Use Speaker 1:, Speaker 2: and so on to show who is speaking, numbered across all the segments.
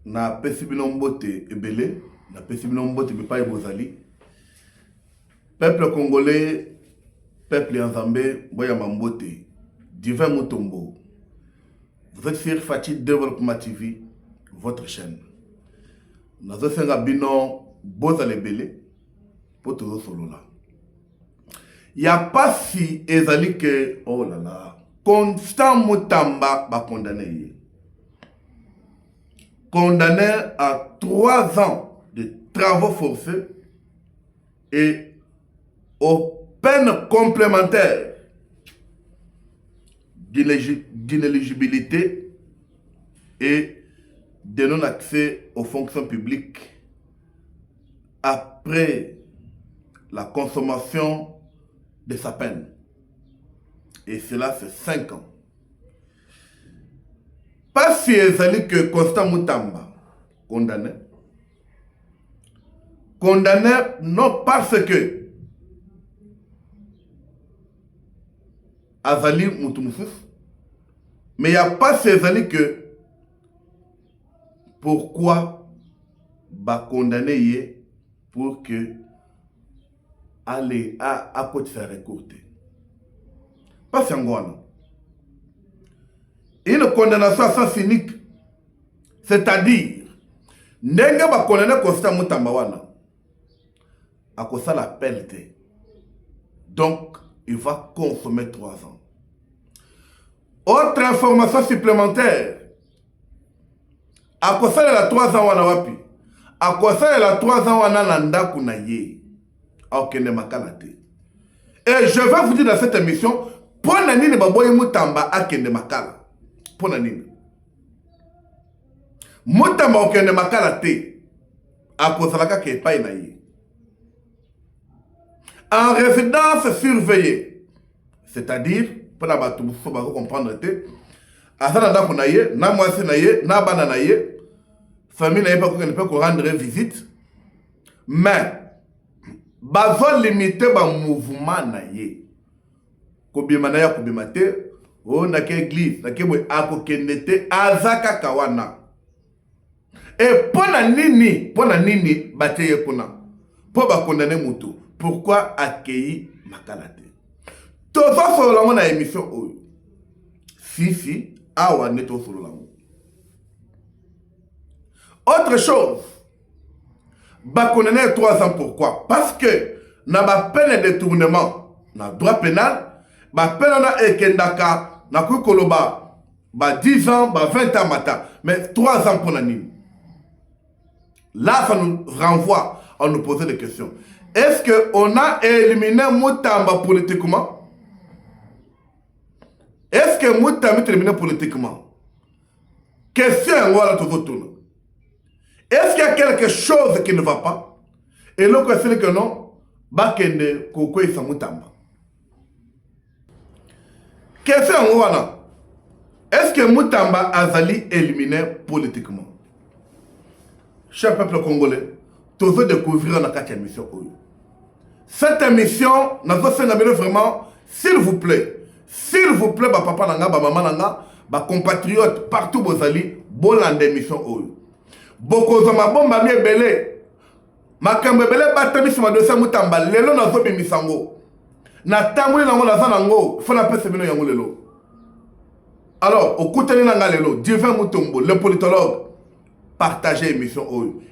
Speaker 1: na pesi bino mbote ebele, na pesi bino mbote bipai bozali. Peuple congolais, peuple Nzambe, boya mambote, divin Mutombo. Vous êtes sur Fati Développement TV, votre chaîne. Nous avons fait un bilan bozali ebele pour tout solo là. Il n'y a pas si ezali que oh là là, Constant Mutamba va condamner. Condamné à 3 ans de travaux forcés et aux peines complémentaires d'inéligibilité et de non-accès aux fonctions publiques après la consommation de sa peine. Et cela, c'est 5 ans. Pas si ezali que Constant Mutamba condamné. Condamné non parce que azali Mutumusus, mais il n'y a pas si ezali que pourquoi ba condamné pour que aller à côté faire recourter. Pas si angwana. Une condamnation à sens unique, c'est-à-dire, n'enga ba condamné Constant Mutamba wana, à cause de la peine. Donc, il va consommer 3 ans. Autre information supplémentaire, à cause de la 3 ans wana wapi, à cause de la 3 ans wana nanda kunaye, à okende makalate. Et je vais vous dire dans cette émission, pour nani baboye Mutamba akende makala. Pona nini Mutamba okende makala te akozalaka ke epai na ye en résidence surveillée, c'est-à-dire pour la bato muso ba comprendre te asana ndako na ye na mwasi na ye na bana na ye famille na ye pa ko ne peut rendre visite, mais bazo limiter ba mouvement na ye kobima na ya kobima te. Oh, na ke église, na ke mwe ako kendete azaka kawana. Et pona nini bateye kuna. Po ba condamner mutu. Pourquoi accueillir makalate? Tout ça sur la mona émission oyo. Si, awa neto sur la mona. Autre chose. Ba condamner 3 ans pourquoi? Parce que na ba peine de détournement, na droit pénal, ba peine na ekendaka na koloba ba 10 ans, ba 20 ans mata, mais 3 ans pour la nini. Là, ça nous renvoie à nous poser des questions. Est-ce qu'on a éliminé Mutamba politiquement? Est-ce que Mutamba est éliminé politiquement? Question, voilà tout autour. Est-ce qu'il y a quelque chose qui ne va pas? Et l'autre c'est que non, Bakende Koko et Mutamba. Question, voilà. Est-ce que Mutamba Azali éliminé politiquement? Cher peuple congolais, tu veux découvrir dans cette émission. Cette émission, nous avons vraiment, s'il vous plaît, bah, papa nanga, bah, maman nanga, bah, compatriotes, partout où vous allez, bolande émission. Beaucoup de ma bombe, ma belé, ma cambe belé, batami sur ma dossier Mutamba, lelo na zobi misango. Na tamuli nango na zanango, faut la paix se yango lelo. Alors, au côté nanga lelo, Divin Mutombo, le politologue, partagez l'émission,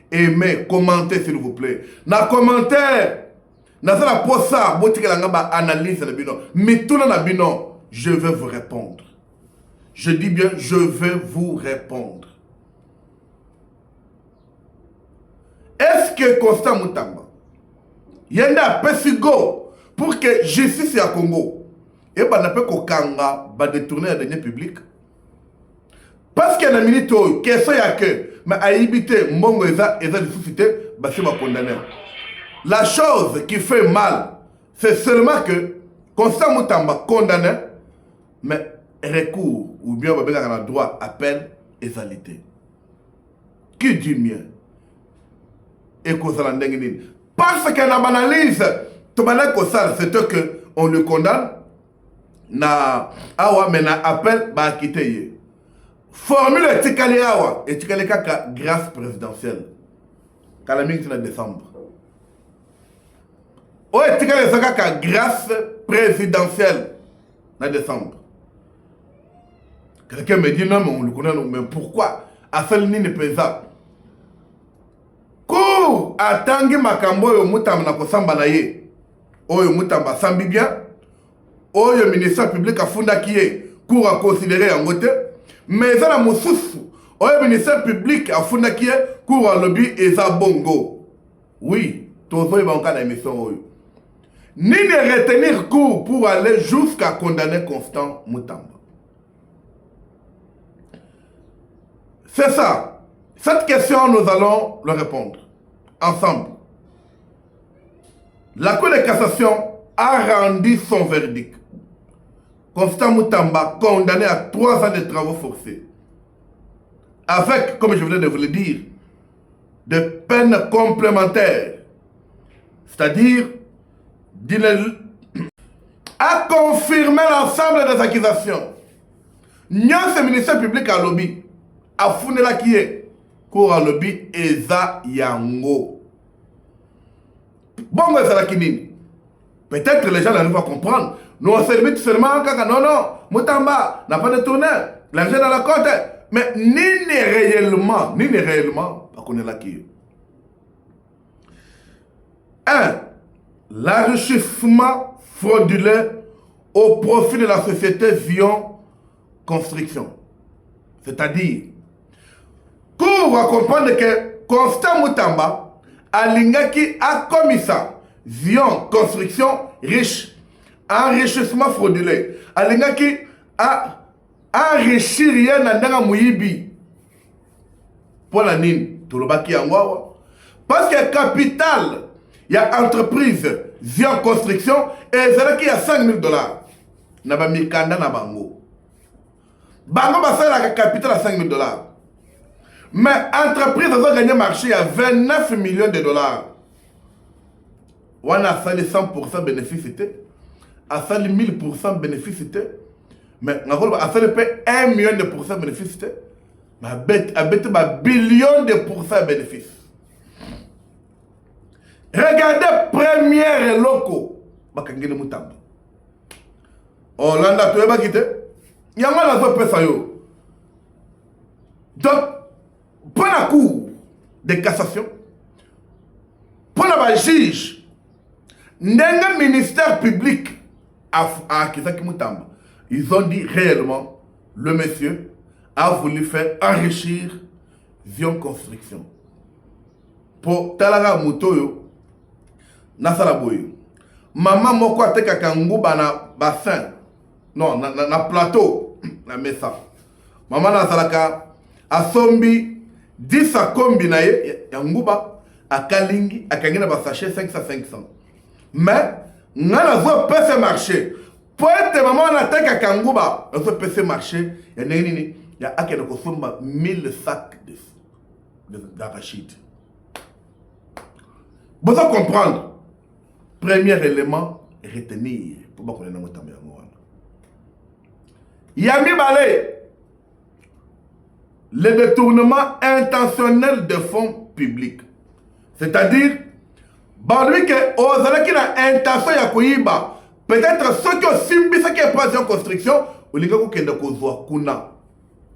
Speaker 1: aimez, commentez s'il vous plaît. Na commentaire, na la posa, botike la ngaba analyse le bino, mituna na bino, je vais vous répondre. Je dis bien, je vais vous répondre. Est-ce que Constant Mutamba, yenda pesigo pour que justice à Congo, et ben n'a pas kokanga, ba détourner la deniers publics? Parce qu'il y a une minute où, qu'est-ce qu'il y a que, mais à éviter, Mongo et ça, de susciter, bah c'est ma condamner. La chose qui fait mal, c'est seulement que, Constant Mutamba condamné, mais recours, ou bien on va droit, appel, égalité. Qui dit mieux? Et qu'on s'en dengue. Parce qu'il y a une analyse, tout le monde c'est qu'on le condamne, na awa, mais na appel, bah quitter. formule etikali awa etikali kaka grâce présidentielle kala mingi na décembre o etikali kaka grâce présidentielle na décembre. Quelqu'un me dit non mais on le connaît mais pourquoi a fait ni ne pesa ko atangi makambo yo mutamba na kosamba na ye oyo mutamba sambi bien oyo ministère public afunda kiye pour à considérer en côté mais ça la mosusu oyo ministère public afunda kiye pour à lobby eza bongo oui tozo y va en émission oyo ni ne retenir cours pour aller jusqu'à condamner Constant Mutamba. C'est ça. Cette question, nous allons le répondre ensemble. La Cour de cassation a rendu son verdict. Constant Mutamba condamné à 3 ans de travaux forcés. Avec, comme je venais de vous le dire, des peines complémentaires. C'est-à-dire, a confirmé l'ensemble des accusations. N'y a ce ministère public à lobby. A founé la qui est. Cour à lobby Eza Yango. Bon, c'est la kinini. Peut-être les gens n'arrivent pas à comprendre. Nous on se limite seulement quand non, Mutamba n'a pas de tourneur. L'argent dans la compte. Mais ni réellement, pas qu'on est là qui est. 1. L'enrichissement frauduleux au profit de la société Vion Construction. C'est-à-dire, qu'on va comprendre que Constant Mutamba a l'ingaki a commis ça. Vion Construction riche. Enrichissement frauduleux. A l'ingaki a enrichi rien dans Mouyibi. Pour la nine, tout le baki en wawa. Parce que capital, il y a entreprise Vion Construction et il y a 5 000 $. Naba mikanda na bango. Bango basa la capital à 5 000 $. Mais entreprise a gagné marché à 29 millions de $. On a fait 100% bénéfice. A fait 1000% bénéfice. Mais on a fait 1 million de pourcents bénéfice. Mais a bête billion de pourcents bénéfice. Regardez première loco. Bakangene Mutamba. Hollande tu es bakite. Yanga la zo pesa yo. Donc pour la cour de cassation, pour la juge, n'enga ministère public à Kizaki Mutamba, ils ont dit réellement le monsieur a voulu faire enrichir Vion Construction. Pour Talaga Mutoyo. Nasala boyo. Maman moko ateka kanguba na bassin. Non, na plateau. Na mesa. Maman nasalaka asombi 10 akombi na ye yanguba akalingi akangina ba sachet 500. Mais ngana zo pese marché. Pour être maman nateka kanguba, zo pese marché, ya nini ya akena kosomba 1000 sacs d'arachide. Vous allez comprendre. Premier élément, retenir. Pour pas qu'on ait un mot Yami Balé, le détournement intentionnel de fonds publics. C'est-à-dire, lui que aux qui a intention ya kuiba, peut-être ceux qui ont subi ce qui est passé en construction, ou les gens qui ont kozwa kuna,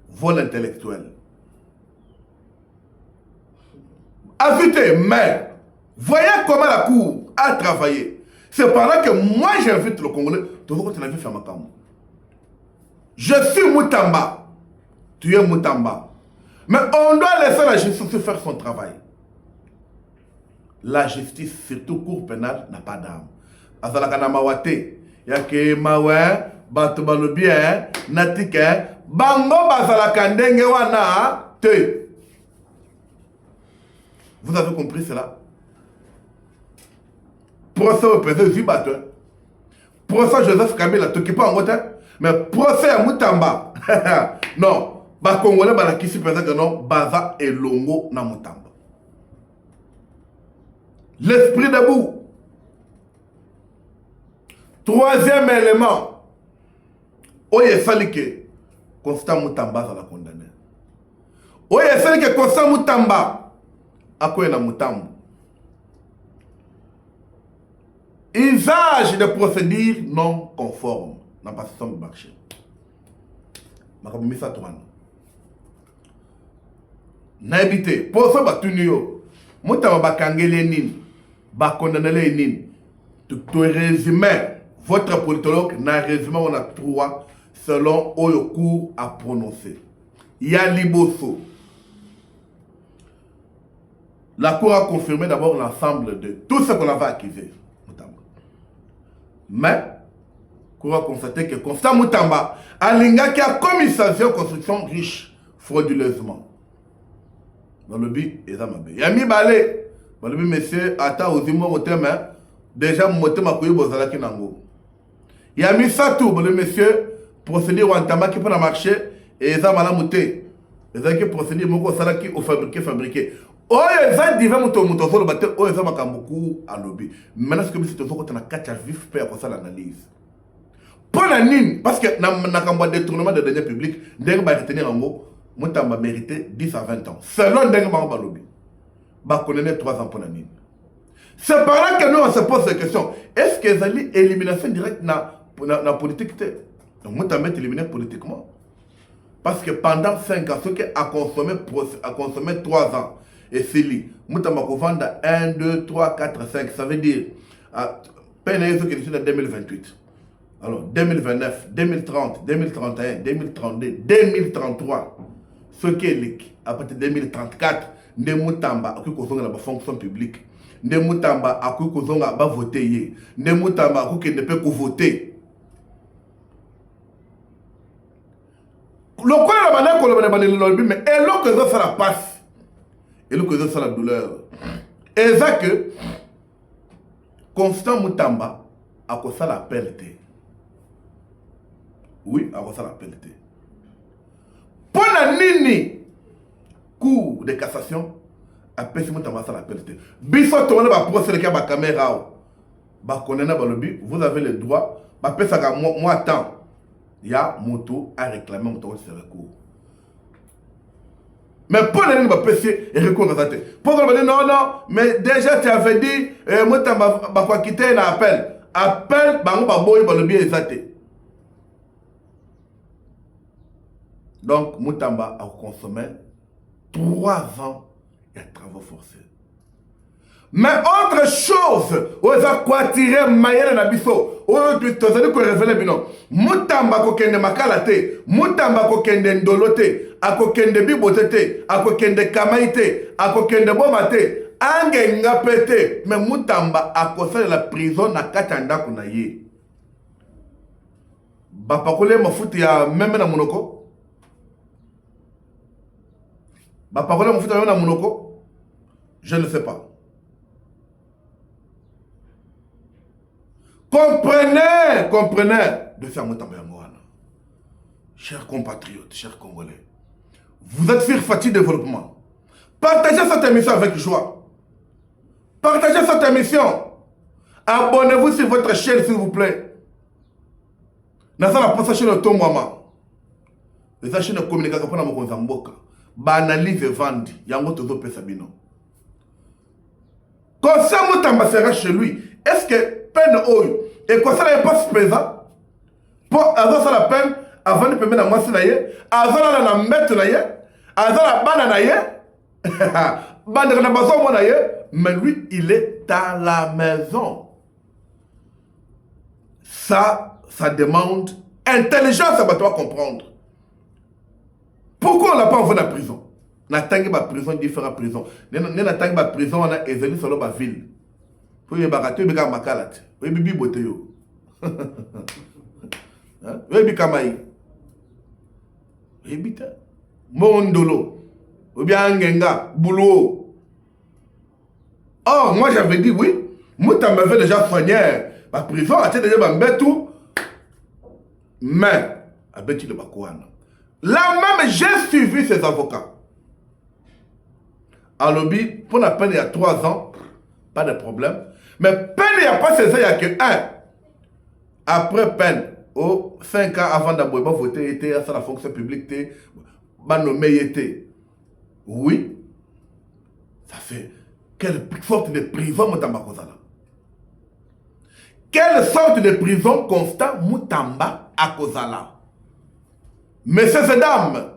Speaker 1: vol intellectuel. Ajoutez, mais voyez comment la cour a travaillé. C'est par là que moi j'invite le Congolais. Je suis Mutamba. Tu es Mutamba. Mais on doit laisser la justice faire son travail. La justice, surtout cour pénale, n'a pas d'âme. Azalaka mawate. Yake mawe, batu balobien, natike, bango bazalaka ndenge wana te. Vous avez compris cela? Procès au président Zubato. Procès Joseph Kabila, tu pas en côté. Mais procès à Mutamba. Non. Ba Congolais, ba la kisi président que non. Baza et Longo na Mutamba. L'esprit debout. Troisième élément. Oye Salike. Constant Mutamba à la condamner. oyo esali ke Constant Mutamba akoye na Mutambo. Usage de procédures non conformes na passation de marché. Makabumisa towana. Na ebité pour ça batuni yo. Mutamba bakangele nini? Ba condamner nini? Tout résumé votre politologue n'a résumé on a trois selon oyo cours à prononcer. Il y a Liboso. La cour a confirmé d'abord l'ensemble de tout ce qu'on avait accusé. Mais, la cour a constaté que Constant Mutamba a l'ingaki a commis sa construction riche frauduleusement. Dans le but, il y a mis balé. Dans le but, monsieur, attends aux immeubles au thème, déjà, moté ma couille, bozalaki nango. Il y a mis ça tout, le monsieur, procédé ou entama qui peut marcher, et ça m'a mouté. Les gens qui procédé, mon salaki au fabriqué. Oh, les gens divers moutons sur le bateau, oh, les gens m'ont beaucoup à lobby. Maintenant, ce que c'est toujours quand on a 4 vif père pour ça l'analyse. Pour la nine, parce que dans le détournement de deniers publics, d'un va retenir en mot, Mutamba mérité 10 à 20 ans. Selon d'un va lobby. Bah, connaît 3 ans pour la nine. C'est par là que nous on se pose la question. Est-ce que ça y élimination directe dans la politique? Donc, Mutamba est éliminé politiquement. Parce que pendant 5 ans, ce qui a consommé 3 ans, et c'est lui, Mutamba vend 1, 2, 3, 4, 5, ça veut dire, peine ce qui est en 2028. Alors, 2029, 2030, 2031, 2032, 2033, ce qui est liquide, à partir de 2034, ne Mutamba a la fonction publique, ne Mutamba a voté, ne Mutamba a ne peut que voter. Le quoi la mais et là que ça la passe, et là que ça la douleur. Et ça que Constant Mutamba a quoi ça la pelleté. Oui, a quoi ça la pelleté. Pour la nini, cour de cassation, a pesé Mutamba ça la pelleté. Biso tourne va procéder à la caméra, bah connaître le but, vous avez le droit, bah pesé à moi temps. Il y a moto à réclamer mon ce recours. Mais pour les gens qui ont recours dans sa tête. Pour dire non, non, mais déjà tu avais dit, moi tu vas quitter un appel. Appel, tu vas le bien exacté. Donc, Mutamba a consommé 3 ans de travaux forcés. Mais autre chose, on a tiré Mayele Nabiso, on a révélé bino. Mutamba kokende makalate, Mutamba kokende ndolote, akokende bibotete, akokende kamaite, akokende bomate, ange ngapete, mais Mutamba a causé la prison na katanda kuna ye. Bapakole mafuti ya meme na munoko. Bapakole mafuti ya meme na munoko. Je ne sais pas. Comprenez de faire Mutamba Yangoana. Chers compatriotes, chers Congolais, vous êtes sur Fati Développement. Partagez cette émission avec joie. Partagez cette émission. Abonnez-vous sur votre chaîne, s'il vous plaît. Dans la chaîne de Tomwama. La chaîne de communication pour nous Mozamboka. Banalise et vendre. Yango Tozo Pesabino. Quand ça Mutamba sera chez lui, est-ce que peine oyo et quoi ça n'est pas présent pour avoir ça la peine avant de payer la moitié naie avoir la mettre naie avoir la banane naie mais lui il est à la maison. Ça demande intelligence, ça va toi comprendre pourquoi on n'a pas envoyé la prison. N'attendez pas prison différentes prisons, n'attendez pas prison on a évolué sur la ville. Oui, bakato bika makalate. Oui, bibi boteyo. Oui, bika mai. Oui, bita. Mondolo. Ou bien ngenga, boulot. Oh, moi j'avais dit oui. Mutamba m'avait déjà soigné. Ma prison a déjà bambetou. Mais, avec le bakouana. Là même, j'ai suivi ses avocats. À lobby, pour la peine il y a 3 ans, pas de problème. Mais peine, il n'y a pas c'est ça, il n'y a que 1. Après peine, 5 ans avant d'avoir voté, il était à la fonction publique, il nommé. Oui. Ça fait quelle sorte de prison Moutamba Kozala? Quelle sorte de prison Constant Moutamba à Kozala? Messieurs et dames,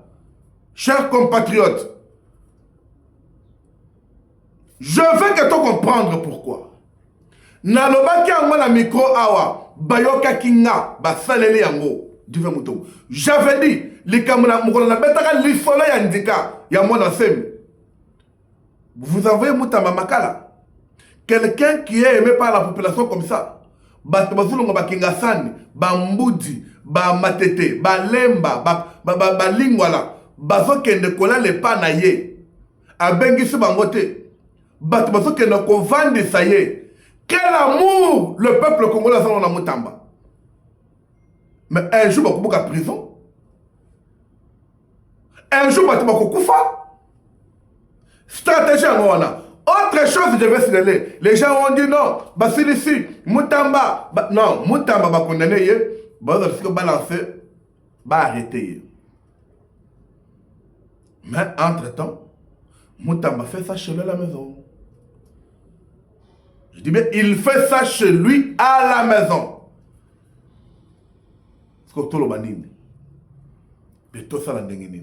Speaker 1: chers compatriotes, je veux que tu comprennes pourquoi. Nalobaki angwa na micro awa, bayoka kinga, basaleli yango, dive moutou. J'avais dit, likamuna mukolo na betaka lisolo ya ndika, ya mwana semi. Vous envoyez Moutamba Makala. Quelqu'un qui est aimé par la population comme ça. Bazulungo bakingasani, bamboudi, ba matete, ba lemba, ba lingwala, bazo kende kola le pa na ye. Abengisi bangote. Bazo kende ko vendre ça ye. Quel amour le peuple congolais a dans Moutamba. Mais un jour bakouba ka prison. Un jour bakouba koufa. Stratégie en Rwanda. Autre chose, je vais signaler. Les gens ont dit non. Basilisi, Moutamba. Non, Moutamba va condamner. Bah, ce que balancer, va arrêter. Mais entre-temps, Moutamba fait ça chez lui à la maison. Je dis bien, il fait ça chez lui à la maison. C'est que tout le monde. Mais tout ça, c'est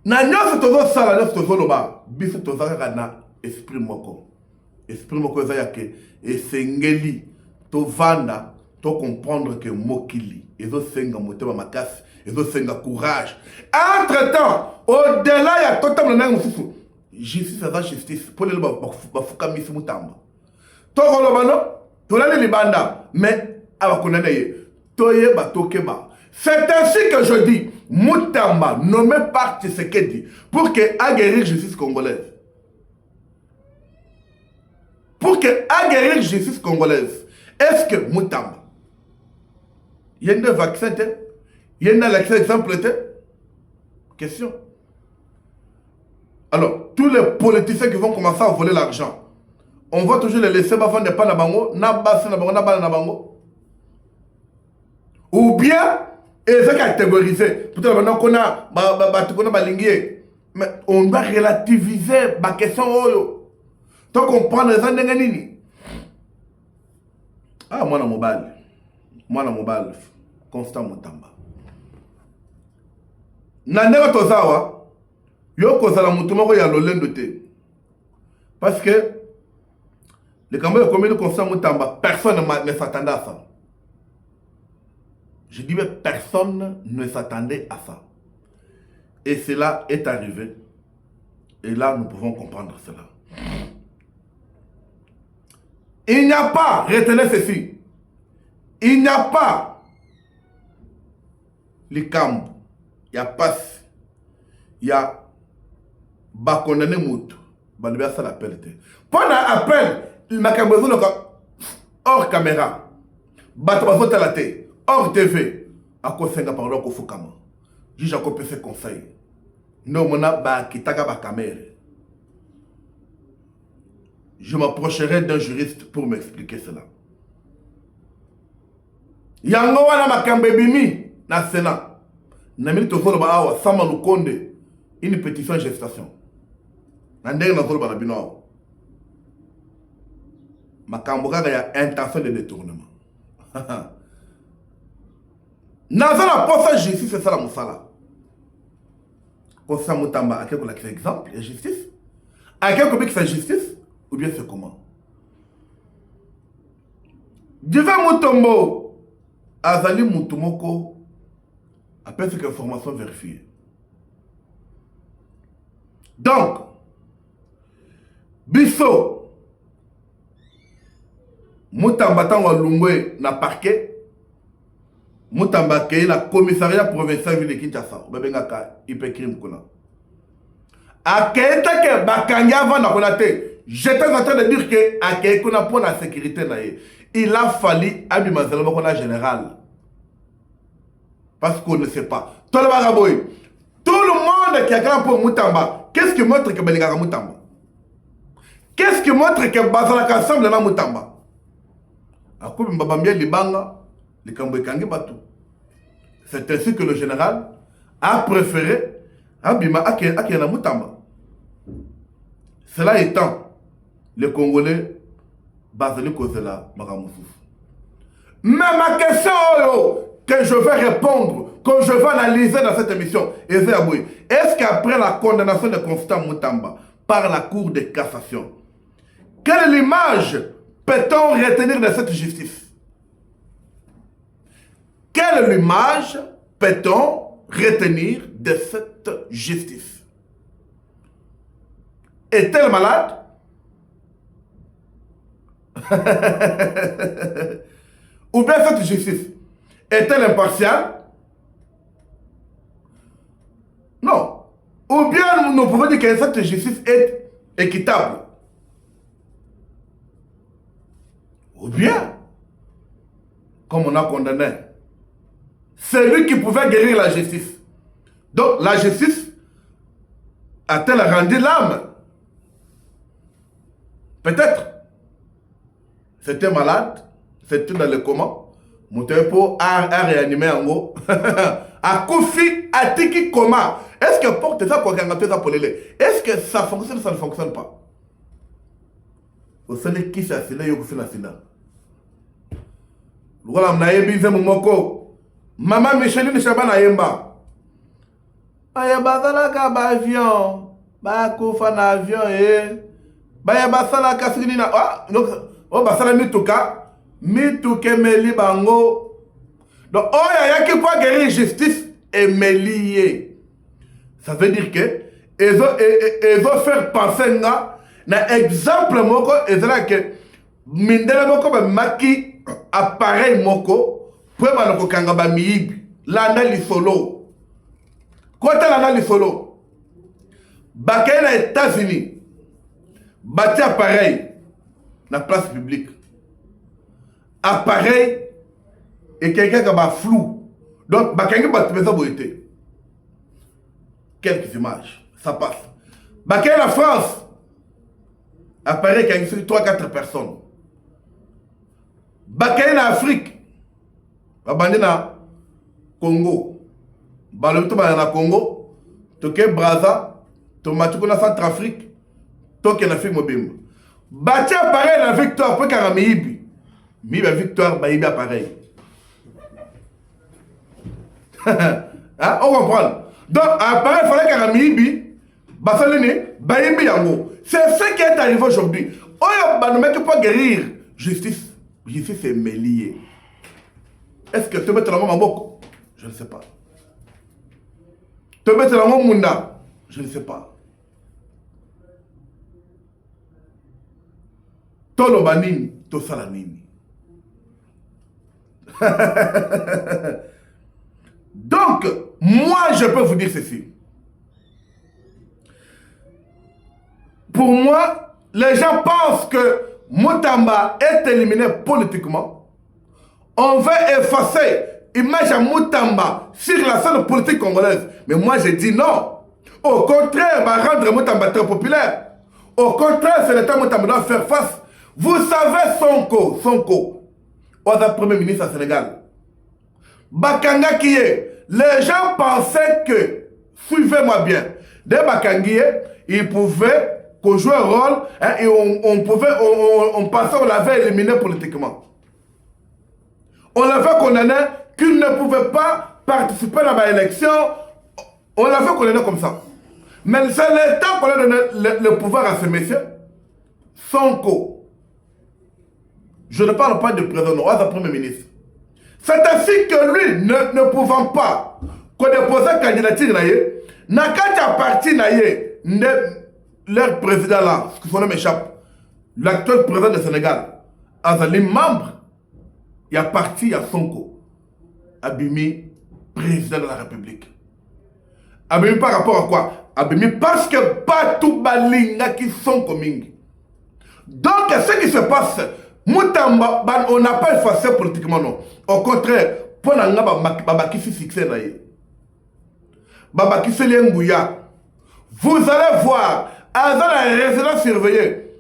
Speaker 1: na nyonso tozo sala nyonso tozo loba biso tozaka na esprit moko eza yake esengeli tovanda to comprendre que mokili ezosenga motema makasi ezosenga courage. Entre temps au-delà ya totamna na mususu justice eza justice pour le bafukamisi Moutamba tokoloba no tolali libanda mais abakondana ye toyeba tokeba. C'est ainsi que je dis, Moutamba, nommé par Tshisekedi, pour que aguerrir justice congolaise. Pour que aguerrir justice congolaise. Est-ce que Moutamba, il y a un vaccin, il y a un exemple, question. Alors, tous les politiciens qui vont commencer à voler l'argent, on va toujours les laisser bafan de pas na bango, na basi na bango, na bala na bango. Ou bien, et c'est catégorisé. Peut-être maintenant qu'on a mais on doit relativiser ma question. Donc on prend les années. Ah, moi, na mobile. Constant Moutamba. Nandega tozawa. Yo kozala mutumoko ya lolendo te. Parce que le Cameroun comme Constant Moutamba, personne ne s'attendait à ça. Je dis, mais personne ne s'attendait à ça. Et cela est arrivé. Et là, nous pouvons comprendre cela. Il n'y a pas, retenez ceci, il n'y a pas les camps, il y a pas, il y a Bakondane Moutou, Balibia ça l'appelle. Pendant l'appel, il m'a cambré hors caméra, Batabazo Talate. Hors TV, à quoi c'est par là qu'on faut comment? J'ai Jacob fait conseil. Non, mon abba qui taga ba caméra. Je m'approcherai d'un juriste pour m'expliquer cela. Yango wana makambe bimi na Sénat. Namili tozolo ba awa sama lukonde une pétition gestation. Nandenge na zolo ba bino awa. Makambo kaka ya intention de détournement. Naza la poste justice, c'est ça la moussala. Constant Moutamba, à quel exemple, il y a justice. À quel moment c'est justice, ou bien c'est comment? Divin Moutombo, Azali Moutomoko, appelle cette information vérifiée. Donc, Bisso, Moutamba Tanwa Lungwe, na parquet, Moutamba Kei, la commissariat provincial de Kinshasa, Babengaka, Ipekim Kuna. Aketa ke Bakanga Vana Konate, j'étais en train de dire que Akei Kuna pour la sécurité, il a fallu Abimazelo Bakona général. Parce qu'on ne sait pas. Tout le monde qui a grand pour Moutamba, qu'est-ce qui montre que Belingara Moutamba? Qu'est-ce qui montre que Bazalaka semble dans Moutamba? Akou Mbabambia Libanga, c'est ainsi que le général a préféré Abima Akena Moutamba. Cela étant, les Congolais, Baseli Kozela, Maramoussous. Mais ma question que je vais répondre, que je vais analyser dans cette émission, est-ce qu'après la condamnation de Constant Moutamba par la Cour de cassation, quelle image peut-on retenir de cette justice? Quelle image peut-on retenir de cette justice? Est-elle malade? Ou bien cette justice est-elle impartiale? Non. Ou bien nous pouvons dire que cette justice est équitable. Ou bien, comme on a condamné, c'est lui qui pouvait guérir la justice. Donc la justice a-t-elle rendu l'âme? Peut-être. C'était malade, c'était dans le coma. Moutepo a réanimé en haut. A Koufi a tiki coma. Est-ce que porte ça pour gagner ça pour les? Est-ce que ça fonctionne ou ça ne fonctionne pas? Vous savez qui c'est là, vous faites la sida. Voilà, on a ébié moko. Maman Micheline Chabana Yemba. Ayaba salaka ba avion. Ba koufa na avion Bayaba salaka sinina. Ah, donc ba sala mituka. Mituke meli bango. Donc oh ya qui peut guérir justice et melier. Ça veut dire que ils vont faire penser na exemple moko ezala que mindele moko ba maki appareil moko pour ba ko kanga ba miibi landa li solo. Kota landa li solo. Bakay na États-Unis. Bati appareil na place publique. Appareil et quelqu'un qui a flou. Donc, quelqu'un qui a trouvé ça beauté. Quelques images, ça passe. Bakay la France, appareil qui a 3-4 personnes. Bakay en Afrique, Babandi na Congo. Baloto na Congo, Toké Braza, Tomatuko na Centrafrique, Toké na Afrique Mobimba. Bati appareil la victoire pour Karamibi. Miba victoire, Baïbi appareil. Hein? On comprend. Donc, appareil, il fallait qu'Aramibi, Basalene, Baïbi Yango. C'est ce qui est arrivé aujourd'hui. On ne peut pas guérir justice. Justice est mêlée. Est-ce que tu mets la main en boko? Je ne sais pas. Tu mets la main en munda? Je ne sais pas. Tolo banini, to salanini. Donc, moi, je peux vous dire ceci. Pour moi, les gens pensent que Moutamba est éliminé politiquement. On veut effacer l'image de Moutamba sur la scène politique congolaise. Mais moi, je dis non. Au contraire, on va rendre Moutamba très populaire. Au contraire, c'est le temps Moutamba doit faire face. Vous savez Sonko. Au Premier ministre au Sénégal. Bakanga qui est. Les gens pensaient que, suivez-moi bien, dès Bakangi, il pouvait jouer un rôle hein, et on pensait qu'on l'avait éliminé politiquement. On l'avait condamné qu'il ne pouvait pas participer à l'élection. On l'avait condamné comme ça. Mais c'est le temps qu'on a donné le pouvoir à ce monsieur. Sonko. Je ne parle pas de président, on a Premier ministre. C'est ainsi que lui, ne pouvant pas déposer la candidature, n'a qu'à partir leur président là, ce que son nom m'échappe, l'actuel président du Sénégal, Azali membre, il y a parti à Sonko, Abimi, président de la République. Abimi par rapport à quoi? Abimi parce que pas tout balinga qui sont commingi. Donc ce qui se passe, Moutamba, on n'a pas effacé politiquement, non. Au contraire, pour n'a pas qui fixé là. Babaki Ngouya. Vous allez voir, à la résidence surveillée,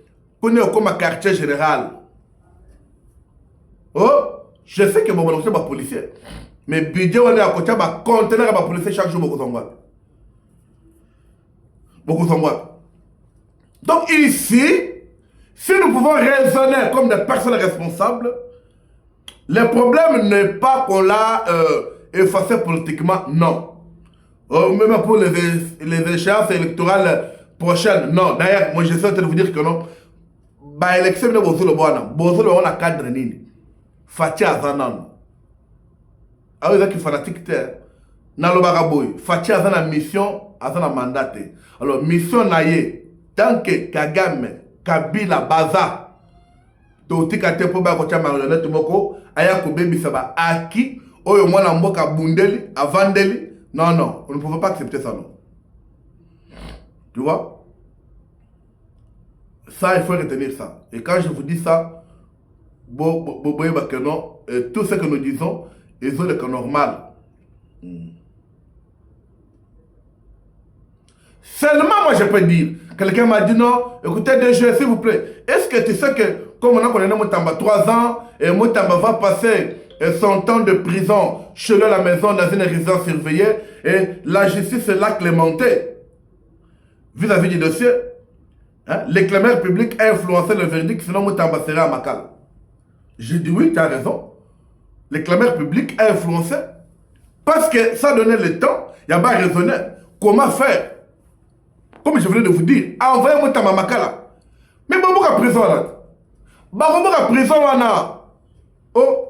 Speaker 1: qu'on est comme un quartier général. Oh, je sais que mon c'est pas policier. Mais budget on est à côté, va contenir à policier chaque jour au Congo. Beaucoup sont moi. Donc ici, si nous pouvons raisonner comme des personnes responsables, le problème n'est pas qu'on l'a effacé politiquement, non. Même pour les échéances électorales prochaines, non. D'ailleurs, moi je souhaite vous dire que non. Bah, élection de Bozo le Boana. Bozo le Boana cadre nini. Fatia Azanan. Ah oui, c'est fanatique. Dans le bagaboy. Fatia Azana mission, Azana mandate. Alors, mission naye. Tant que Kagame, Kabila, Baza, Toti Kate pour Bakocha Marionnette Moko, Ayako Baby Saba, Aki, Oyo Mwana Mboka Bundeli, Avandeli. Non, non, on ne pouvait pas accepter ça, non. Tu vois? Ça, il faut retenir ça. Et quand je vous dis ça, tout ce que nous disons est normal. Seulement, moi, je peux dire, quelqu'un m'a dit non, écoutez, DG, s'il vous plaît, est-ce que tu sais que, comme on a connu Moutamba 3 ans, et Moutamba va passer son temps de prison chez lui à la maison dans une résidence surveillée, et la justice l'a clémenté vis-à-vis du dossier. Hein? L'éclaireur public a influencé le verdict, sinon Moutamba serait à Makala. J'ai dit oui, tu as raison. L'éclaireur public a influencé. Parce que ça donnait le temps, il n'y a pas à raisonner. Comment faire? Comme je venais de vous dire, envoyez Moutamba Makala. Mais bon, pourquoi prison là? Pourquoi prison là? Oh!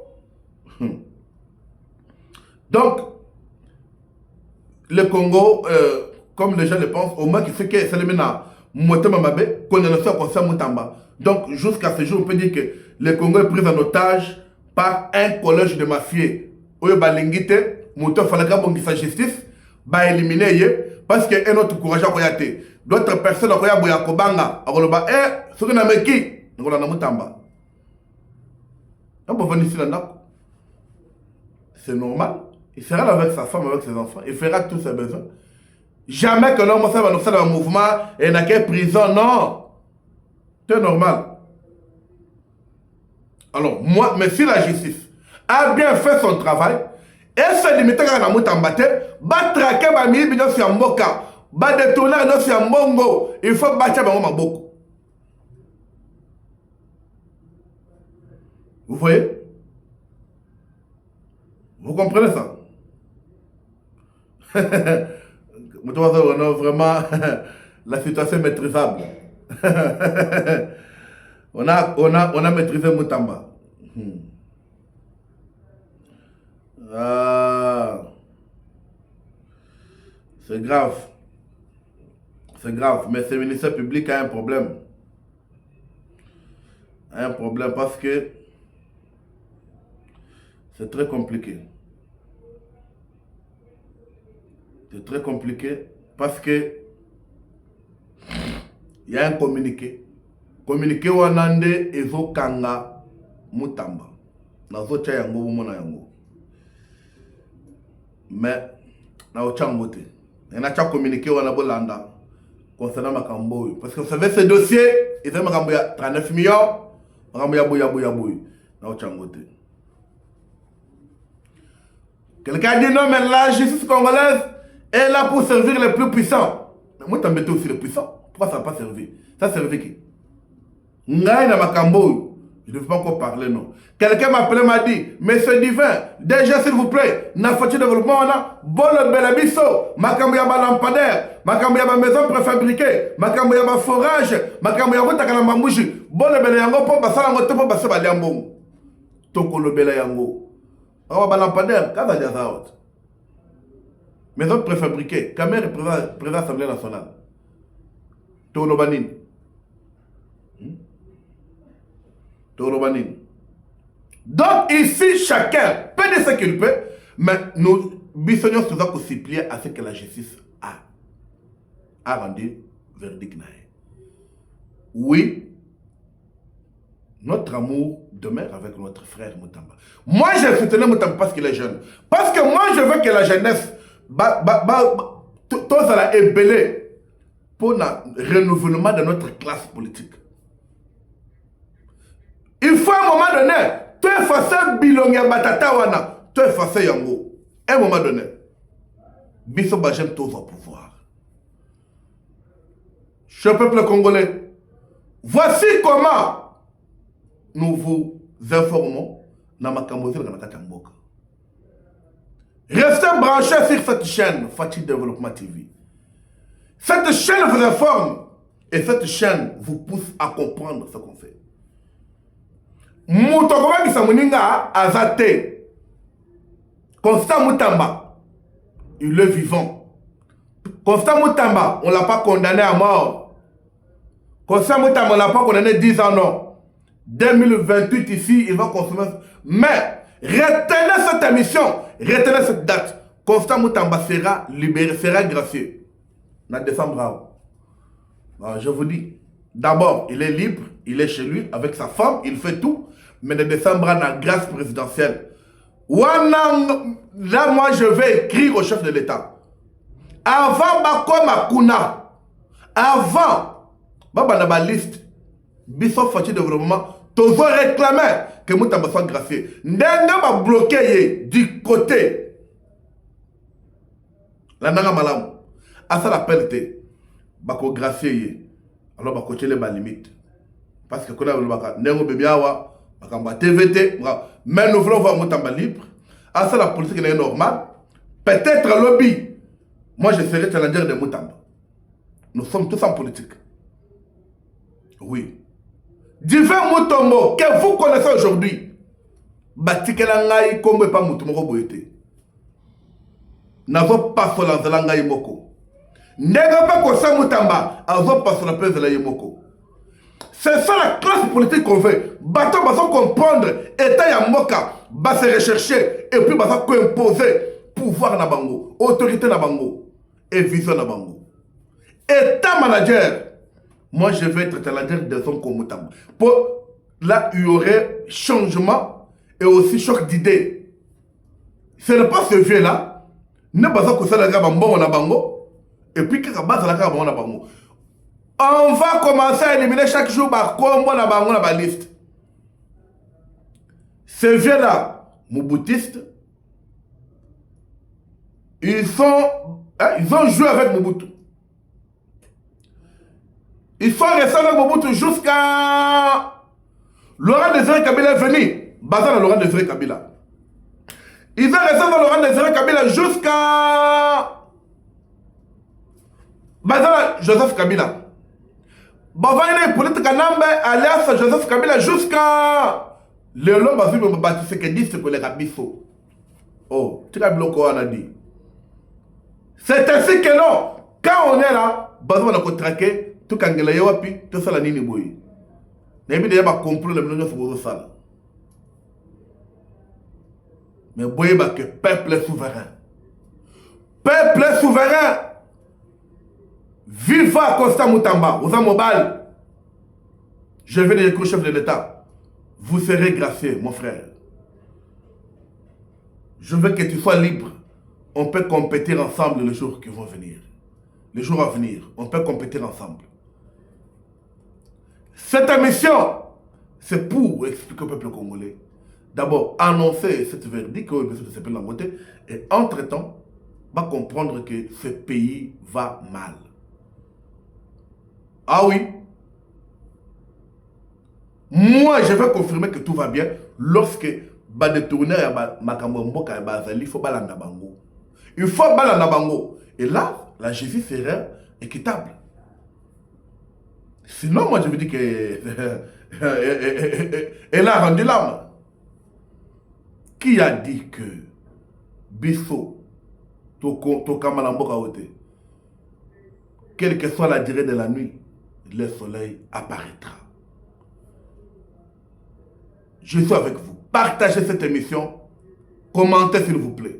Speaker 1: Donc, le Congo, comme les gens le pensent, au moins qui fait que c'est le maintenant Moutamba Mabé, condamnation à concert Moutamba. Donc, jusqu'à ce jour, on peut dire que le Congo est pris en otage par un collège de mafieux. Oyo balingite, Mouto Falaka Bongisa Justice, ba éliminer parce que un autre courage à Koyate. D'autres personnes à Koya Boya Kobanga, à Koloba, ce qu'on a meki, nous avons Moutamba. On peut venir ici là. C'est normal. Il sera là avec sa femme, avec ses enfants. Il fera tous ses besoins. Jamais que l'homme va nous faire un mouvement et n'a qu'à prison. Non. C'est normal. Alors, moi, mais si la justice a bien fait son travail, et se limite à la Moutamba, va traquer ma mie, bien sûr, Mboka, va détourner dans ce Mbongo, il faut battre ma beaucoup. Vous voyez? Vous comprenez ça? Vraiment, la situation est maîtrisable. on a maîtrisé Moutamba. C'est grave. C'est grave. Mais ce ministère public a un problème. Un problème parce que c'est très compliqué. C'est très compliqué parce que il y a un communiqué. Communiqué wanande ezo kanga Moutamba. Nazo cha yango mona yango. Mais na ochangote. Et na cha communiqué wana bolanda concernant Makambo parce que vous savez ce dossier, ils ont Makambo 39 millions, Makambo ya boya na ochangote. Quelqu'un a dit non mais la justice congolaise est là pour servir les plus puissants. Mais moi, t'embêtes aussi les puissants. Pourquoi ça n'a pas servi? Ça servi qui? Ngaï na Makambo. Je ne veux pas encore parler, non. Quelqu'un m'a appelé, m'a dit, Monsieur Divin, déjà s'il vous plaît, n'a fait développement, on a bol belabiso, Makambo yaba lampadaire, Makambo yaba maison préfabriquée, Makambo yaba forage, Makambo yaba takalamba mouchi, bol belayango po basala ngote po basaba liambong. Toko lo belayango. Yaba lampadaire, kada jazaot. Maison préfabriquée, Kamer président de l'Assemblée nationale. Tolobanin. Tolobanin. Donc ici, chacun peut dire ce qu'il peut, mais nous bisonnons souvent qu'on s'y plie à ce que la justice a rendu verdict. Oui, notre amour demeure avec notre frère Moutamba. Moi, je soutiens Moutamba parce qu'il est jeune. Parce que moi, je veux que la jeunesse tous à la ébélé pour le renouvellement de notre classe politique. Il faut à un moment donné, tu effacer Bilonga Batatawana, tu effacer Yango. À un moment donné, Bisso Bajem tous au pouvoir. Cher peuple congolais, voici comment nous vous informons dans ma Cambosie. Restez branchés sur cette chaîne Fachi Développement TV. Cette chaîne vous informe et cette chaîne vous pousse à comprendre ce qu'on fait. Moutokoma Kisamuninga Azate Constant Moutamba, il est vivant. Constant Moutamba, on ne l'a pas condamné à mort. Constant Moutamba, on ne l'a pas condamné 10 ans, non. 2028 ici, il va consommer. Mais retenez cette émission, retenez cette date. Constant Moutamba sera libéré, sera gracieux. En décembre. Je vous dis, d'abord, il est libre, il est chez lui avec sa femme, il fait tout. Mais en décembre, dans la grâce présidentielle. Là, moi, je vais écrire au chef de l'État. Avant Bakoma Kuna, avant, Baba liste, Bissot Fachi Développement, tous réclamé que Moutamba soit gracié. N'enga va bloquer du côté. La nanga malam. À ça la pelte. Bako gracié. Alors bako tchele ba limite. Parce que quand on a le baka, n'engo bebiawa. TVT, mais nous voulons voir Moutamba libre. Ah, ça, la politique est normale. Peut-être lobby. Moi, je serai challenger de Moutamba. Nous sommes tous en politique. Oui. Divin Moutombo, que vous connaissez aujourd'hui, Batikelangai, comme pas Moutombo Boyete. N'avons pas sur la Zalanga Moko. N'est-ce pas qu'on sait Moutamba, n'avons pas sur la paix de la Yemoko. C'est ça la classe politique qu'on veut. Bateau va se comprendre, État Yamoka va se rechercher et puis va se imposer pouvoir na bango, autorité na bango et vision na bango. État manager, moi je vais être challenger de son commutant. Là, il y aurait changement et aussi choc d'idées. Ce n'est pas ce vieux-là, ne pas que ça la bango na bango et puis que ça base la bango na bango. On va commencer à éliminer chaque jour par combo na bango na ba liste. Ces vieux-là, mouboutistes, ils ont joué avec Mobutu. Ils sont restés avec Mobutu jusqu'à Laurent Désiré Kabila est venu. Bazar Laurent Désiré Kabila. Ils sont restés dans Laurent Désiré Kabila jusqu'à Bazar Joseph Kabila. Bavana politique Nambe alias Joseph Kabila jusqu'à le long basu me bâti ce que dit ce que les rabisso. Oh, tu as bloqué on a dit. C'est ainsi que non. Quand on est là, basu on a contraqué tout quand il y a wapi tout ça la nini boy. N'ayez déjà pas compris le million sur ça. Mais boy que peuple est souverain. Peuple est souverain. Viva Constant Moutamba, aux Amobal. Je vais dire au chef de l'État. Vous serez gracié, mon frère. Je veux que tu sois libre. On peut compétir ensemble les jours qui vont venir. Les jours à venir, on peut compétir ensemble. Cette émission, c'est pour expliquer au peuple congolais. D'abord, annoncer cette verdict que le s'appelle la montée. Et entre-temps, va comprendre que ce pays va mal. Ah oui. Moi, je vais confirmer que tout va bien lorsque ba détourner Makambo il faut balanda bango. Il faut balanda bango. Et là, la justice sera équitable. Sinon, moi, je veux dire que elle a rendu l'âme. Qui a dit que Bisso, quelle que soit la durée de la nuit, le soleil apparaîtra. Je suis avec vous. Partagez cette émission. Commentez s'il vous plaît.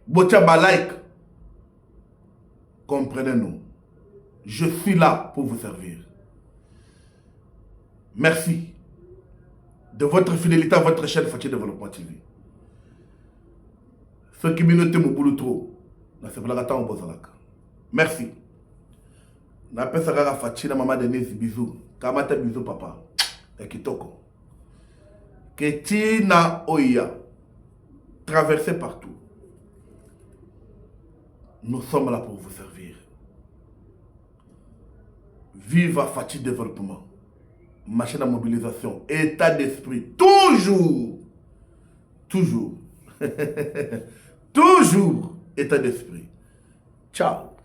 Speaker 1: Botiaba like. Comprenez-nous. Je suis là pour vous servir. Merci de votre fidélité à votre chaîne Fachi Développement TV. Ceux qui m'ont noté mon boulot trop, merci. N'appelle ça Gara Fachi, la maman Denise, bisous. Kamata bisous papa. Et Kitoko. Ketina Oya. Traversez partout. Nous sommes là pour vous servir. Vive à Fati Développement. Machine à mobilisation. État d'esprit. Toujours. Toujours. Toujours. État d'esprit. Ciao.